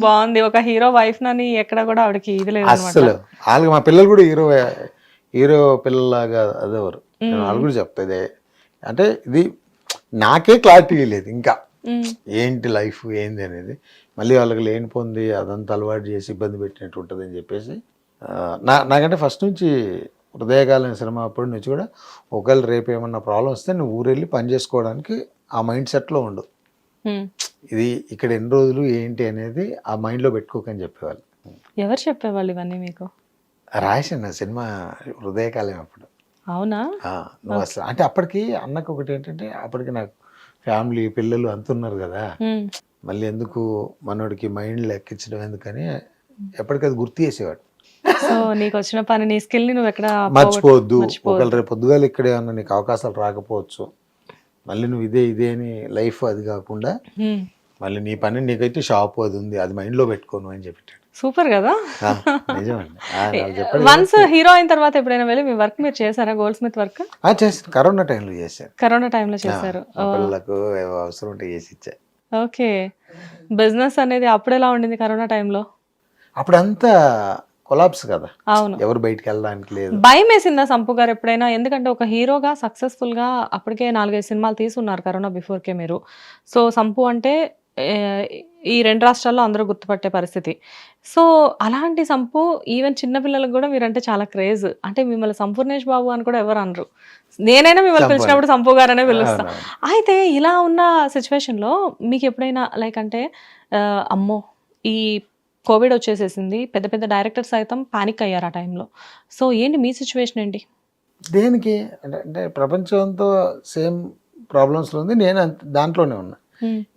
బాగుంది. ఒక hero wife నని ఎక్కడ కూడా ఆవిడకి ఇది లేదనమాట. అస్సలు వాళ్ళకి మా పిల్లలు కూడా హీరో పిల్లలాగా అదేవారు. వాళ్ళు కూడా చెప్తాదే అంటే ఇది నాకే క్లారిటీ లేదు ఇంకా ఏంటి లైఫ్ ఏంది అనేది. మళ్ళీ వాళ్ళకి లేనిపోంది అదంతా అలవాటు చేసి ఇబ్బంది పెట్టినట్టు ఉంటుంది అని చెప్పేసి నాకంటే ఫస్ట్ నుంచి హృదయకాలం సినిమా అప్పటి నుంచి కూడా ఒకవేళ రేపు ఏమన్నా ప్రాబ్లం వస్తే నువ్వు ఊరెళ్ళి పని చేసుకోవడానికి ఆ మైండ్ సెట్లో ఉండు. ఇది ఇక్కడ ఎన్ని రోజులు ఏంటి అనేది ఆ మైండ్లో పెట్టుకోకని చెప్పేవాళ్ళు. ఎవరు చెప్పేవాళ్ళు ఇవన్నీ మీకు? రాశాను సినిమా హృదయకాలం అప్పుడు. అవునా? నువ్వు అసలు అంటే అప్పటికి అన్నకు ఒకటి ఏంటంటే అప్పటికి నాకు ఫ్యామిలీ పిల్లలు అంతున్నారు కదా, మళ్ళీ ఎందుకు మనోడికి మైండ్ ఎక్కించడం ఎందుకని ఎప్పటికది గుర్తు చేసేవాడు. సో నీకు వచ్చిన పని నీ స్కిల్ ని నువ్వు ఎక్కడ మర్చిపోవద్దు. ఒకవేళ రేపు పొద్దుగాలు ఇక్కడ ఏమన్నా నీకు అవకాశాలు రాకపోవచ్చు, మళ్ళీ నువ్వు ఇదే అని లైఫ్ అది కాకుండా మళ్ళీ నీ పని నీకైతే షాప్ అది ఉంది, అది మైండ్లో పెట్టుకోను అని చెప్పాడు. సూపర్ కదా. నిజమండి. వన్స్ హీరో అయిన తర్వాత ఎప్పుడైనా వెళ్ళి మీ వర్క్ మీరు చేశారా? గోల్డ్ స్మిత్ వర్క్ చేశాను. కరోనా టైంలో చేశాను. కరోనా టైంలో చేశారు. పిల్లలకు అవసరం ఉంటే చేసి ఇచ్చా. ఓకే. బిజినెస్ అనేది అప్పుడు ఎలా ఉండింది కరోనా టైంలో? అప్పుడు అంతా కొలాప్స్ కదా. అవును. ఎవరు బయటికి వెళ్ళడానికి లేదు. భయం వేసిందా సంపు గారు ఎప్పుడైనా? ఎందుకంటే ఒక హీరోగా సక్సెస్ఫుల్ గా అప్పటికే 4-5 సినిమాలు తీసుకున్నారు కరోనా బిఫోర్కే మీరు. సో సంపు అంటే ఈ 2 రాష్ట్రాల్లో అందరూ గుర్తుపట్టే పరిస్థితి. సో అలాంటి సంపు ఈవెన్ చిన్నపిల్లలకు కూడా మీరంటే చాలా క్రేజ్. అంటే మిమ్మల్ని సంపూర్ణేష్ బాబు అని కూడా ఎవరు అనరు. నేనైనా మిమ్మల్ని పిలిచినప్పుడు సంపు గారనే పిలుస్తాను. అయితే ఇలా ఉన్న సిచ్యువేషన్లో మీకు ఎప్పుడైనా లైక్ అంటే అమ్మో ఈ కోవిడ్ వచ్చేసేసింది, పెద్ద పెద్ద డైరెక్టర్స్ సైతం పానిక్ అయ్యారు ఆ టైంలో. సో ఏంటి మీ సిచ్యువేషన్ ఏంటి? దేనికి అంటే ప్రపంచంతో సేమ్ ప్రాబ్లమ్స్లో ఉంది, నేను దాంట్లోనే ఉన్నా.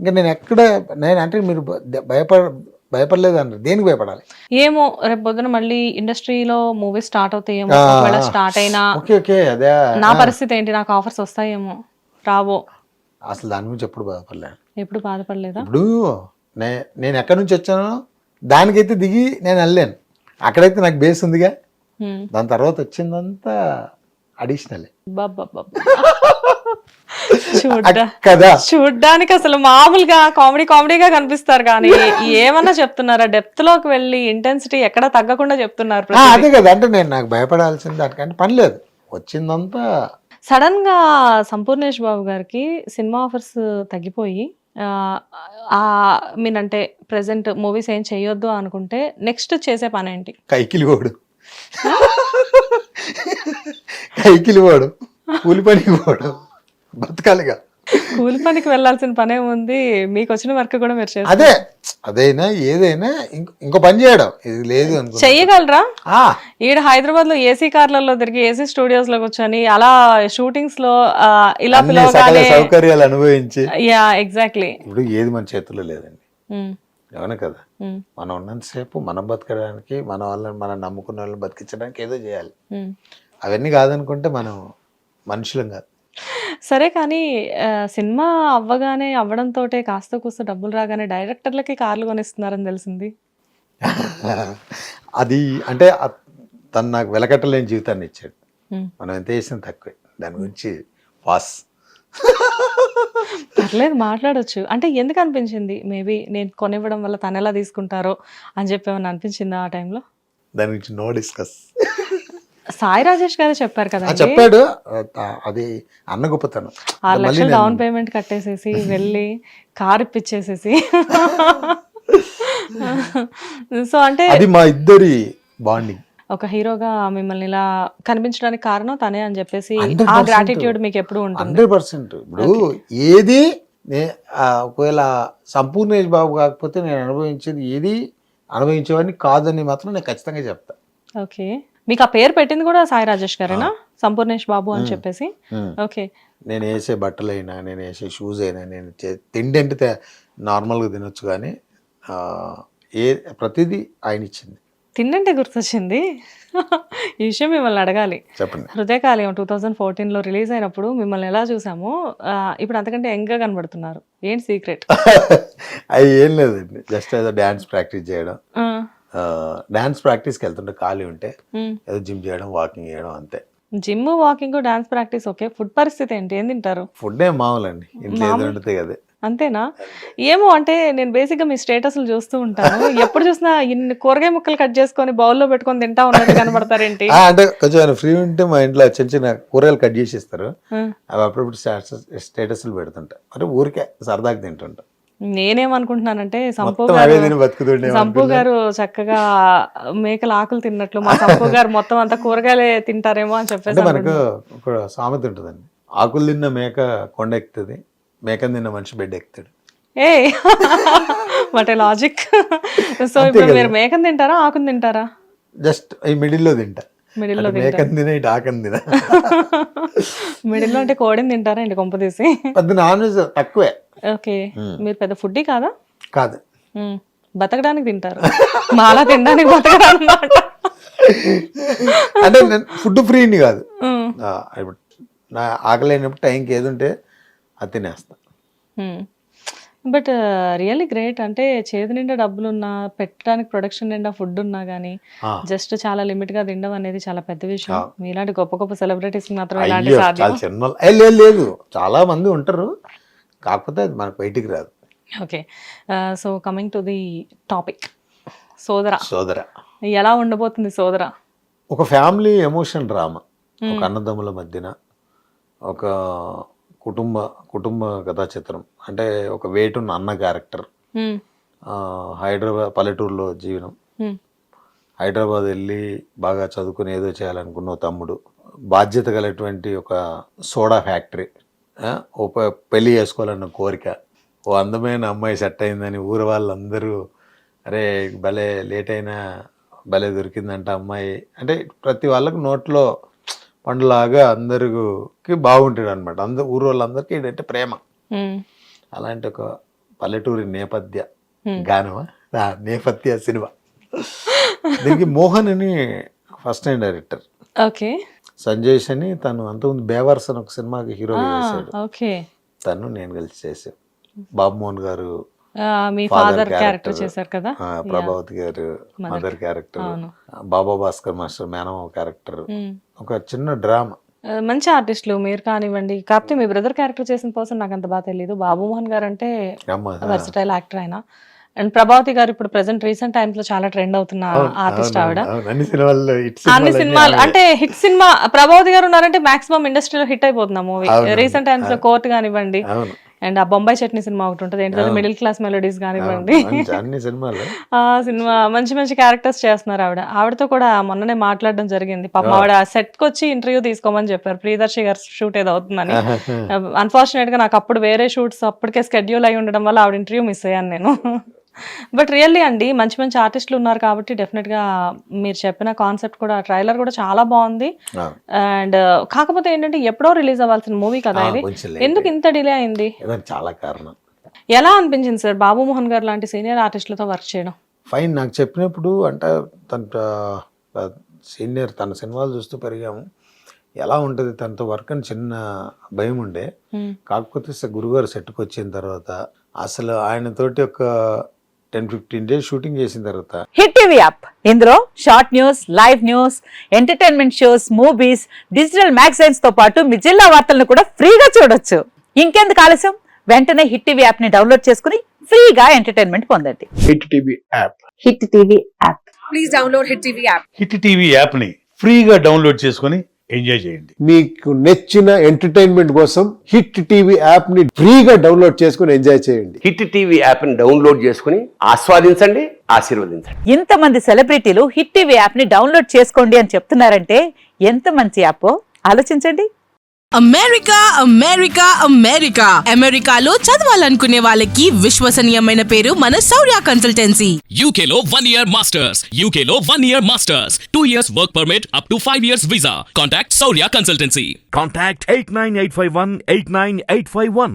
ఇంకా నేను అంటే మీరు భయపడలేదు అన్నారు. దేనికి భయపడాలి? ఏమో రేపు పొద్దున మళ్ళీ ఇండస్ట్రీలో మూవీస్ స్టార్ట్ అవుతాయేమో, స్టార్ట్ అయినా అదే నా పరిస్థితి ఏంటి? నాకు ఆఫర్స్ వస్తాయేమో, రావో? అసలు దాని గురించి ఎప్పుడు బాధపడలేదు. ఎప్పుడు బాధపడలేదా? ఇప్పుడు నేను ఎక్కడి నుంచి వచ్చానో దానికైతే దిగి నేను వెళ్ళాను. అక్కడైతే నాకు బేస్ ఉందిగా, దాని తర్వాత వచ్చిందంతా అడిషనల్. చూడ్డానికి అసలు మామూలుగా కామెడీగా కనిపిస్తారు కానీ ఏమన్నా చెప్తున్నారా? డెప్త్ లోకి వెళ్ళి ఇంటెన్సిటీ ఎక్కడ తగ్గకుండా చెప్తున్నారు. అదే కదా, అంటే నేను నాకు భయపడాల్సింది దానికంటే పని లేదు, వచ్చిందంతా. సడన్ గా సంపూర్ణేష్ బాబు గారికి సినిమా ఆఫర్స్ తగ్గిపోయి మీనంటే ప్రెసెంట్ మూవీస్ ఏం చేయొద్దు అనుకుంటే నెక్స్ట్ చేసే పని ఏంటి? కైకిలివాడు కూలి పనికి పోడు, బతకాలిగా. కూలి పనికి వెళ్ళాల్సిన పనే ఉంది, మీకు వచ్చిన వర్క్ కూడా మీరు చేస్తారు. అదైనా ఏదైనా ఇంకో పని చేయడం ఇది లేదు అనుకో. చెయ్యగలరా? ఈడ హైదరాబాద్ లో ఏసీ కార్లలో తిరిగి ఏసీ స్టూడియోస్ లో కూర్చొని అలా షూటింగ్స్ లో ఇలా పిలవగానే సౌకర్యాలు అనుభవించి. Yeah exactly. ఇప్పుడు ఏది మన చేతుల్లో లేదండి, అవును కదా. మనం ఉన్నంతసేపు మనం బతకడానికి, మన వాళ్ళని మనం నమ్ముకున్న వాళ్ళని బతికించడానికి ఏదో చేయాలి. అవన్నీ కాదనుకుంటే మనం మనుషులం కాదు. సరే కానీ సినిమా అవ్వడంతో కాస్త కూస్త డబ్బులు రాగానే డైరెక్టర్లకి కార్లు కొనిస్తున్నారని తెలిసింది. అది అంటే తను నాకు వెలకట్టలేని జీవితాన్ని ఇచ్చాడు. మనం ఎంత చేసినా తక్కువే, దాని గురించి పాస్. పర్లేదు మాట్లాడొచ్చు. అంటే ఎందుకు అనిపించింది? మేబీ నేను కొనివ్వడం వల్ల తను ఎలా తీసుకుంటారో అని చెప్పి ఏమన్నా అనిపించిందా ఆ టైంలో? దాని గురించి నో డిస్కస్. సాయి రాజేష్ గారు చెప్పారు కదా, చెప్పాడు. అది అన్న గొప్పతనం. 6 లక్షలు డౌన్ పేమెంట్ కట్టేసేసి వెళ్ళి కార్ ఇప్పించేసేసి. సో అంటే అది మా ఇద్దరి బాండింగ్. ఒక హీరోగా మిమ్మల్ని ఇలా కనిపించడానికి కారణం తనే అని చెప్పేసి ఆ గ్రాటిట్యూడ్ మీకు ఎప్పుడు ఉంటుంది? 100%. ఇప్పుడు ఏది ఒకవేళ సంపూర్ణేష్ బాబు కాకపోతే నేను అనుభవించేవాడిని కాదని మాత్రం నేను ఖచ్చితంగా చెప్తా. ఓకే. మీకు ఆ పేరు పెట్టింది కూడా సాయి రాజేష్ గారేనా, సంపూర్ణేష్ బాబు అని చెప్పేసి? ఓకే. నేను వేసే బట్టలైనా, నేను వేసే షూస్ అయినా, నేను తిండి అంటే నార్మల్గా తినొచ్చు కానీ ప్రతిదీ ఆయన ఇచ్చింది. తిండంటే గుర్తొచ్చింది, ఈ విషయం మిమ్మల్ని అడగాలి. చెప్పండి. హృదయకాలం 2014లో రిలీజ్ అయినప్పుడు మిమ్మల్ని ఎలా చూసామో ఇప్పుడు అంతకంటే యంగ్గా కనబడుతున్నారు. ఏంటి సీక్రెట్? అవి ఏం లేదండి, జస్ట్ ఏదో డాన్స్ ప్రాక్టీస్ చేయడం. డాన్స్ ప్రాక్టీస్కి వెళ్తుంటే ఖాళీ ఉంటే ఏదో జిమ్ చేయడం, వాకింగ్ చేయడం, అంతే. Gym, walking, dance practice okay. Food పరిస్థితి ఏంటి? ఏం తింటారు? ఫుడ్ ఏం మామూలండి, ఇంట్లో ఏదో ఉంటుంది అదే. అంతేనా? ఏమో అంటే నేను బేసిక్‌గా మీ స్టేటస్‌లు చూస్తూ ఉంటాను. ఎప్పుడు చూసినా ఇన్ని కూరగాయ ముక్కలు కట్ చేసుకొని బౌల్‌లో పెట్టుకొని తింటా ఉన్నట్టు కనపడతారేంటి? అంటే కొంచెం ఆయన ఫ్రీ ఉంటే మా ఇంట్లో చిన్న చిన్న కూరగాయలు కట్ చేసి ఇస్తారు. ఆ! అవి అప్పుడప్పుడు స్టేటస్లు పెడుతుంటా. అంటే ఊరికే సరదాగా తింటుంటా. నేనేమనుకుంటున్నానంటే మొత్తం అవే తిని బతుకుతుండే సంపు గారు చక్కగా మేకల ఆకులు తిన్నట్లు మా సంపు గారు మొత్తం అంతా కూరగాయలే తింటారేమో అని అంటే చెప్పేసి మనకు ఒక సామెత ఉంటుందండి. ఆకులు తిన్న మేక కొండ ఎక్కుతుంది, మేకను తిన్న మనిషి బెడ్ ఎక్కుతాడు. A what a logic. So ఇప్పుడు మీరు మేకని తింటారా ఆకుని తింటారా? జస్ట్ ఈ మిడిల్లో తింటా. మిడిల్లో అటు మేకను తిన ఇటు ఆకని తిన. మిడిల్లో అంటే కోడిని తింటారా అండి కొంపదీసి? పెద్ద నాన్ వెజ్ తక్కువే. ఓకే, మీరు పెద్ద ఫుడ్డీ కాదా? కాదు, బతకడానికి తింటారు, మాలా తినడానికి బతకడం అన్నమాట. అంటే నేను ఫుడ్ ఫ్రీని కాదు. ఇప్పుడు నా ఆకలి అయినప్పుడు టైంకి ఏది ఉంటే అది తినేస్తా. But really great. అంటే చేతి నిండా డబ్బులున్నా, పెట్టడానికి ప్రొడక్షన్ నిండా ఫుడ్ ఉన్నా కానీ జస్ట్ చాలా లిమిట్ గా తినడం అనేది చాలా పెద్ద విషయం. మీలాంటి గొప్ప గొప్ప సెలబ్రిటీస్ మాత్రం ఇలాంటి సాధ్యం. లేదు, చాలా మంది ఉంటారు, కాకపోతే అది మనకు బయటికి రాదు. Okay, so coming to the topic, సోదర. సోదర ఎలా ఉండబోతుంది సోదర? ఒక ఫ్యామిలీ ఎమోషన్ డ్రామా, ఒక అన్నదమ్ముల మధ్యన ఒక కుటుంబ కథా చిత్రం. అంటే ఒక వేటున్న అన్న క్యారెక్టర్, హైదరాబాద్ పల్లెటూరులో జీవనం, హైదరాబాద్ వెళ్ళి బాగా చదువుకుని ఏదో చేయాలనుకున్న తమ్ముడు, బాధ్యత గలటువంటి ఒక సోడా ఫ్యాక్టరీ, ఓ పెళ్ళి చేసుకోవాలన్న కోరిక, ఓ అందమైన అమ్మాయి సెట్ అయిందని ఊరు వాళ్ళందరూ అరే భలే లేట్ అయినా భలే దొరికిందంట అమ్మాయి. అంటే ప్రతి వాళ్ళకి నోట్లో పండులాగా అందరికి బాగుంటాడు అనమాట. ఊరు వాళ్ళందరికీ ఏంటంటే ప్రేమ. అలాంటి ఒక పల్లెటూరి నేపథ్య గానమా నేపథ్య సినిమా. దీనికి మోహన్ అని first time director. Okay, Sanjay అని తను అంతకుముందు బేవర్స్ అని ఒక సినిమాకి హీరోగా చేశాడు. ఓకే, తను నేను కలిసి చేసాం. బాబు మోహన్ గారు మీ ఫాదర్ క్యారెక్టర్ చేశారు కదా, ప్రభావతి గారు మదర్ క్యారెక్టర్, బాబా భాస్కర్ మాస్టర్ మేనమావ క్యారెక్టర్, ఒక చిన్న డ్రామా. మంచి ఆర్టిస్టులు మీరు కానివ్వండి. కాకపోతే మీ బ్రదర్ క్యారెక్టర్ చేసిన పర్సన్ నాకు అంత బాగా తెలియదు. బాబు మోహన్ గారు అంటే వర్సటైల్ యాక్టర్ ఆయన. అండ్ ప్రభావతి గారు ఇప్పుడు ప్రెసెంట్ రీసెంట్ టైమ్స్ లో చాలా ట్రెండ్ అవుతున్న ఆర్టిస్ట్ ఆవిడ. అన్ని సినిమాలు అంటే హిట్ సినిమా ప్రభావతి గారు ఉన్నారంటే మాక్సిమం ఇండస్ట్రీలో హిట్ అయిపోతున్నా మూవీ. రీసెంట్ టైమ్స్ లో కోర్ట్ కానివ్వండి, అండ్ ఆ బొంబాయి చట్నీ సినిమా ఒకటి ఉంటుంది, ఏంటంటే మిడిల్ క్లాస్ మెలోడీస్ కానివ్వండి, ఆ సినిమా మంచి మంచి క్యారెక్టర్స్ చేస్తున్నారు ఆవిడ. ఆవిడతో కూడా మొన్ననే మాట్లాడడం జరిగింది. పాపం ఆవిడ సెట్ కి వచ్చి ఇంటర్వ్యూ తీసుకోమని చెప్పారు. ప్రియదర్శి గారు షూట్ ఏదో అవుతుందని. అన్ఫార్చునేట్ గా నాకు అప్పుడు వేరే షూట్స్ అప్పటికే స్కెడ్యూల్ అయి ఉండడం వల్ల ఆవిడ ఇంటర్వ్యూ మిస్ అయ్యాను నేను. బట్ రియల్లీ అండి మంచి మంచి ఆర్టిస్టులు ఉన్నారు కాబట్టి డెఫినెట్ గా మీరు చెప్పిన కాన్సెప్ట్ కూడా, ట్రైలర్ కూడా చాలా బాగుంది. అండ్ కాకపోతే ఏంటంటే ఎప్పుడో రిలీజ్ అవ్వాల్సిన మూవీ కదా ఇది, ఎందుకు ఇంత డిలే అయింది? చాలా కారణం. ఎలా అనిపించింది సార్ బాబు మోహన్ గారు లాంటి సీనియర్ ఆర్టిస్టులతో వర్క్ చేయడం? ఫైన్, నాకు చెప్పినప్పుడు అంటే తన సీనియర్, తన సినిమాలు చూస్తూ పెరిగాము, ఎలా ఉంటుంది తనతో వర్క్ అని చిన్న భయం ఉండే. కాకపోతే గురుగారు సెట్కి వచ్చిన తర్వాత అసలు ఆయనతోటి ఒక 10-15 days షూటింగ్ చేసిన తర్వాత హిట్ టీవీ యాప్, ఇందులో short news, live news, entertainment shows, movies, digital magazines తో పాటు మీ జిల్లా వార్తలను కూడా ఫ్రీగా చూడొచ్చు. ఇంకెందుకు ఆలస్యం, వెంటనే హిట్ టీవీ యాప్ ని డౌన్లోడ్ చేసుకుని ఫ్రీగా ఎంటర్టైన్మెంట్ పొందండి. Hit TV app, hit TV app, please download hit TV app. Hit TV app ని ఫ్రీగా డౌన్లోడ్ చేసుకుని ఎంజాయ్ చేయండి. మీకు నచ్చిన ఎంటర్టైన్మెంట్ కోసం హిట్ టీవీ యాప్ ని ఫ్రీగా డౌన్లోడ్ చేసుకుని ఎంజాయ్ చేయండి. హిట్ టీవీ యాప్ ని డౌన్లోడ్ చేసుకుని ఆస్వాదించండి, ఆశీర్వదించండి. ఇంతమంది సెలబ్రిటీలు హిట్ టీవీ యాప్ ని డౌన్లోడ్ చేసుకోండి అని చెప్తున్నారంటే ఎంత మంచి యాప్ ఆలోచించండి. అమెరికా అమెరికా అమెరికా అమెరికాలో చదవాలనుకునే వాళ్ళకి విశ్వసనీయమైన పేరు మన శౌర్య కన్సల్టెన్సీ. UK లో 1 year masters, UK లో 1 year masters, 2 years work permit up to 5 years visa. Contact Saurya Consultancy. Contact 89851 89851.